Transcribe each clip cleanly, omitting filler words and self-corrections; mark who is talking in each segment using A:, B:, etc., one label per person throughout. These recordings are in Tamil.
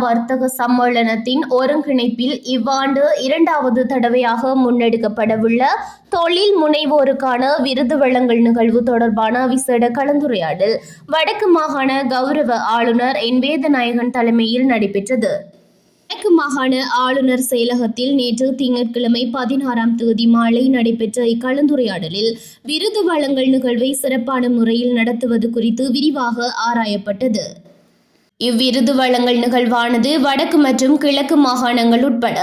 A: வர்த்தக சம்மேளனத்தின் ஒருங்கிணைப்பில் இவ்வாண்டு இரண்டாவது தடவையாக முன்னெடுக்கப்படவுள்ள தொழில் முனைவோருக்கான விருது வழங்கல் நிகழ்வு தொடர்பான விசேட கலந்துரையாடல் வடக்கு மாகாண கௌரவ ஆளுநர் என் வேதநாயகன் தலைமையில் நடைபெற்றது. வடக்கு மாகாண ஆளுநர் செயலகத்தில் நேற்று திங்கட்கிழமை 16ஆம் தேதி மாலை நடைபெற்ற இக்கலந்துரையாடலில் விருது வழங்கல் நிகழ்வை சிறப்பான முறையில் நடத்துவது குறித்து விரிவாக ஆராயப்பட்டது. இவ்விருது வழங்கல் நிகழ்வானது வடக்கு மற்றும் கிழக்கு மாகாணங்கள் உட்பட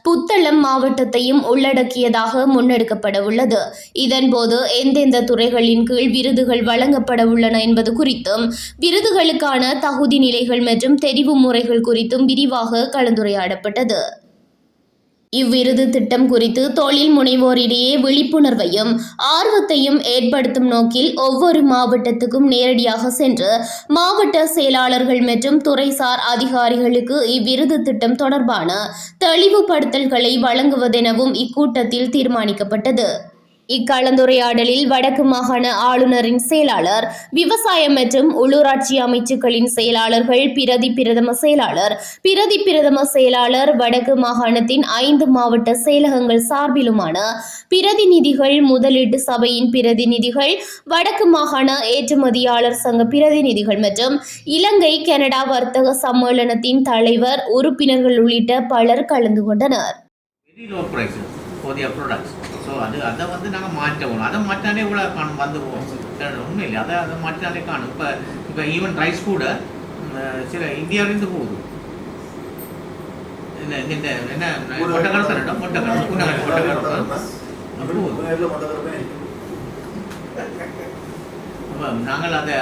A: புத்தளம் மாவட்டத்தையும் உள்ளடக்கியதாக முன்னெடுக்கப்பட உள்ளது. இதன்போது எந்தெந்த துறைகளின் கீழ் விருதுகள் வழங்கப்பட உள்ளன என்பது குறித்தும் விருதுகளுக்கான தகுதி நிலைகள் மற்றும் தெரிவு முறைகள் குறித்தும் விரிவாக கலந்துரையாடப்பட்டது. இவ்விருது திட்டம் குறித்து தொழில் முனைவோரிடையே விழிப்புணர்வையும் ஆர்வத்தையும் ஏற்படுத்தும் நோக்கில் ஒவ்வொரு மாவட்டத்துக்கும் நேரடியாக சென்று மாவட்ட செயலாளர்கள் மற்றும் துறைசார் அதிகாரிகளுக்கு இவ்விருது திட்டம் தொடர்பான தெளிவுபடுத்தல்களை வழங்குவதெனவும் இக்கூட்டத்தில் தீர்மானிக்கப்பட்டது. இக்கலந்துரையாடலில் வடக்கு மாகாண ஆளுநரின் செயலாளர், விவசாயம் மற்றும் உள்ளூராட்சி அமைச்சுக்களின் செயலாளர்கள், பிரதி பிரதம செயலாளர், பிரதி பிரதம செயலாளர், வடக்கு மாகாணத்தின் 5 மாவட்ட செயலகங்கள் சார்பிலுமான பிரதிநிதிகள், முதலீட்டு சபையின் பிரதிநிதிகள், வடக்கு மாகாண ஏற்றுமதியாளர் சங்க பிரதிநிதிகள் மற்றும் இலங்கை கனடா வர்த்தக சம்மேளனத்தின் தலைவர், உறுப்பினர்கள் உள்ளிட்ட பலர் கலந்து கொண்டனர்.
B: ஸோ அதை நாங்கள் மாற்றணும். அதை மாற்றாலே இவ்வளோ வந்து உண்மை இல்லை. அதை மாற்றாலே காணும். இப்போ ஈவன் ரைஸ் கூட சில இந்தியாவிலேருந்து போகுது. இந்த என்ன நாங்கள் அதை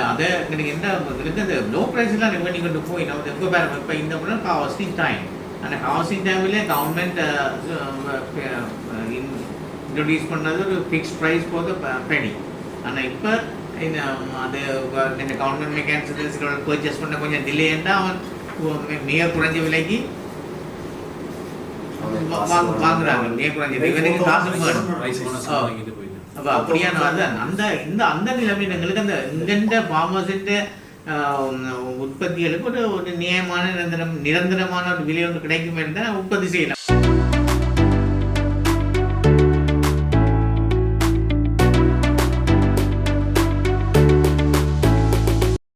B: என்ன இந்த லோ ப்ரைஸ்லாம் பண்ணி கொண்டு போய் நம்ம இப்போ இந்த ஹவுசிங் டைம் அந்த ஹவுசிங் டைம்லேயே கவர்மெண்ட் இன்ட்ரடியூஸ் பண்ணது ஒரு ஃபிக்ஸ்ட் ப்ரைஸ் போது பெனி. ஆனால் இப்போ அது இந்த கவர்மெண்ட் மெக்கானிசம் பர்ச்சேஸ் பண்ண கொஞ்சம் டிலேன்னா அவன் மிக குறைஞ்ச விலைக்கு வாங்குறாங்க. மிக குறைஞ்ச விலைக்கு காசு வேணும். அப்போ அப்படியான அந்த நிலைமை எங்களுக்கு அந்த இந்த ஃபார்மர்ஸின் உற்பத்திகளுக்கு ஒரு நியாயமான நிரந்தரமான ஒரு விலை ஒன்று கிடைக்கும் தான் உற்பத்தி செய்யலாம்.